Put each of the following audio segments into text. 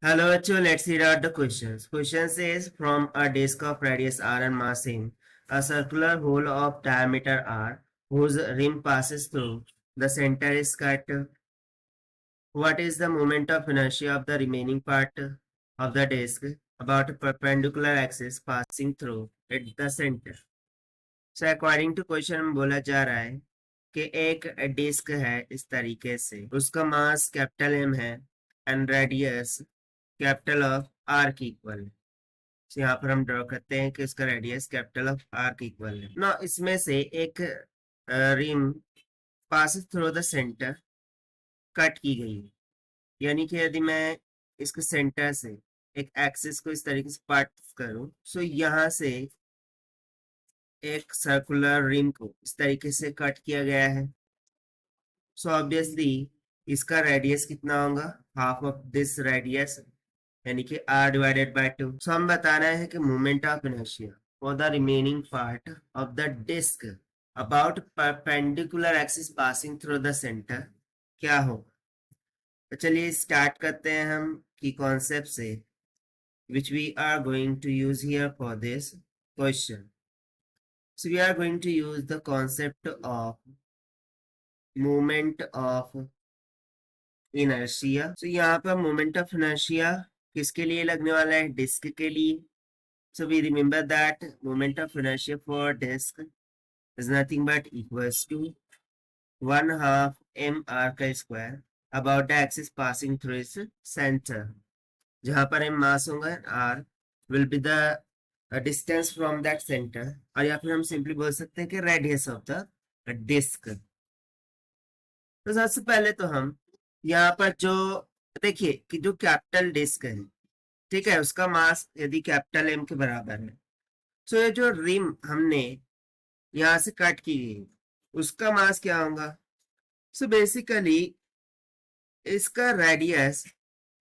Hello, bachcho, let's read out the questions. Question says from a disk of radius r and mass m, a circular hole of diameter r, whose rim passes through the center is cut. What is the moment of inertia of the remaining part of the disk about a perpendicular axis passing through at the center? So according to question में बोला जा रहा है कि एक disc है इस तरीके से, उसका मास कैपिटल एम है and radius capital of R की इक्वल है। तो यहाँ पर हम ड्रॉ करते हैं कि उसका रेडियस कैपिटल ऑफ आर की इक्वल है ना। इसमें से एक rim pass through the centre cut की गई है, यानी कि यदि मैं इसके सेंटर से एक एक्सिस को इस तरीके से पार्ट करूं, सो यहाँ से एक सर्कुलर रिम को इस तरीके से कट किया गया है। सो ऑब्वियसली इसका रेडियस कितना होगा, हाफ ऑफ दिस रेडियस, यानी कि r डिवाइडेड बाय 2। सो हम बताना है कि moment of inertia for the remaining part of the disc about perpendicular axis passing through the centre क्या होगा। तो चलिए स्टार्ट करते हैं हम की कॉन्सेप्ट से which we are going to use here for this question. So we are going to use the concept of moment of inertia. So यहाँ पर moment of inertia किसके लिए लगने वाला है, डिस्क के लिए। So we remember that moment of inertia for disk is nothing but equals to 1/2 mr का square about the axis passing through its center, जहां पर m मास होगा, r will be the distance from that centre, और या फिर हम simply बोल सकते हैं कि रेडियस ऑफ द डिस्क। तो सबसे पहले तो हम यहाँ पर जो देखिए कि जो कैपिटल डिस्क है, ठीक है, उसका मास यदि कैपिटल एम के बराबर है, तो ये जो रिम हमने यहाँ से कट की गई उसका मास क्या होगा। सो बेसिकली इसका रेडियस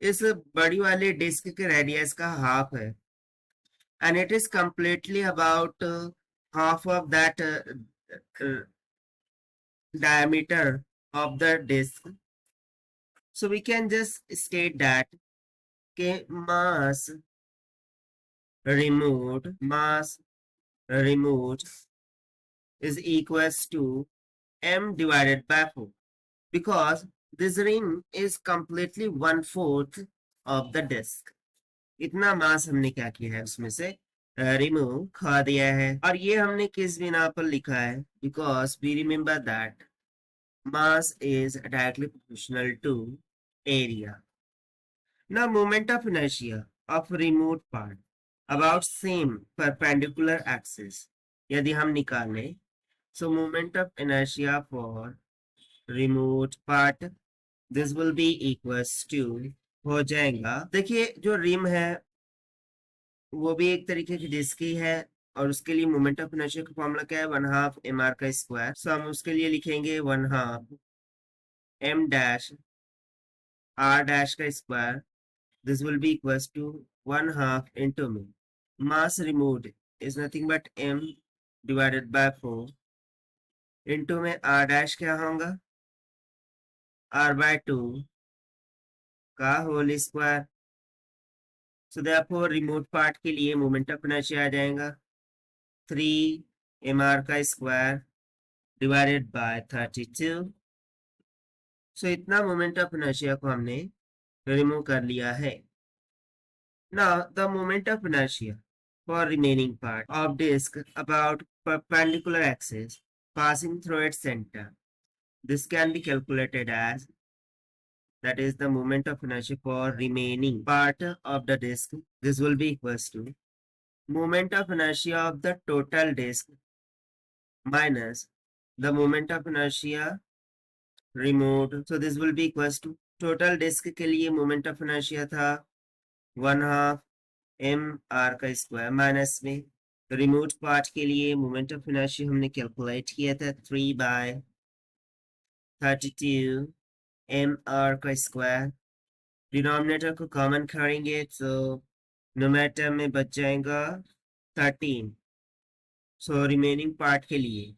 इस बड़ी वाले डिस्क के रेडियस का हाफ है, and it is completely about half of that diameter of the disk. So we can just state that mass removed is equals to m divided by 4, because this ring is completely 1/4 of the disk. इतना मास हमने क्या किया है उसमें से remove खा दिया है, और ये हमने किस बिना पर लिखा है, because we remember that mass is directly proportional to area. Now moment of inertia of removed part about same perpendicular axis यदि हम निकालें, so moment of inertia for removed part this will be equals to हो जाएगा। देखिए जो rim है वो भी एक तरीके की डिस्क ही है, और उसके लिए मोमेंट ऑफ इनर्शिया का फॉर्मूला क्या है, 1/2 mr का स्क्वायर। सो हम उसके लिए लिखेंगे 1/2 m डैश r डैश का square, this will be equals to 1/2 into में mass removed is nothing but m divided by 4 into में r डैश क्या होगा, r/2 का whole square. So therefore removed part के लिए मोमेंट ऑफ इनर्शिया आ जाएगा 3 mr का स्क्वायर डिवाइडेड बाय 32। सो इतना मोमेंट ऑफ इनर्शिया को हमने रिमूव कर लिया है। Now the moment of inertia for remaining part of disk about perpendicular axis passing through its center, this can be calculated as, that is the moment of inertia for remaining part of the disk, this will be equals to moment of inertia of the total disk minus the moment of inertia removed. So this will be equals to total disk के लिए moment of inertia था 1/2 mr का square minus में remove part के लिए moment of inertia हमने calculate किया था 3/32 mr का स्क्वायर। डिनोमिनेटर को कॉमन करेंगे तो नोमेटर में बच जाएगा 13। सो रिमेनिंग पार्ट के लिए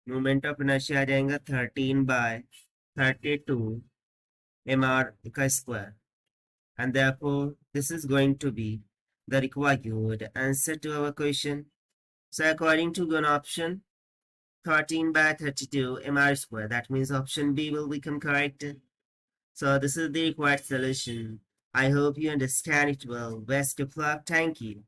मोमेंट ऑफ इनर्शिया आ जाएगा 13/32 mr का square. And therefore, this is going to be the required answer to our question. So according to one option, 13 by 32 mr square. That means option B will become correct. So this is the required solution. I hope you understand it well. Best of luck. Thank you.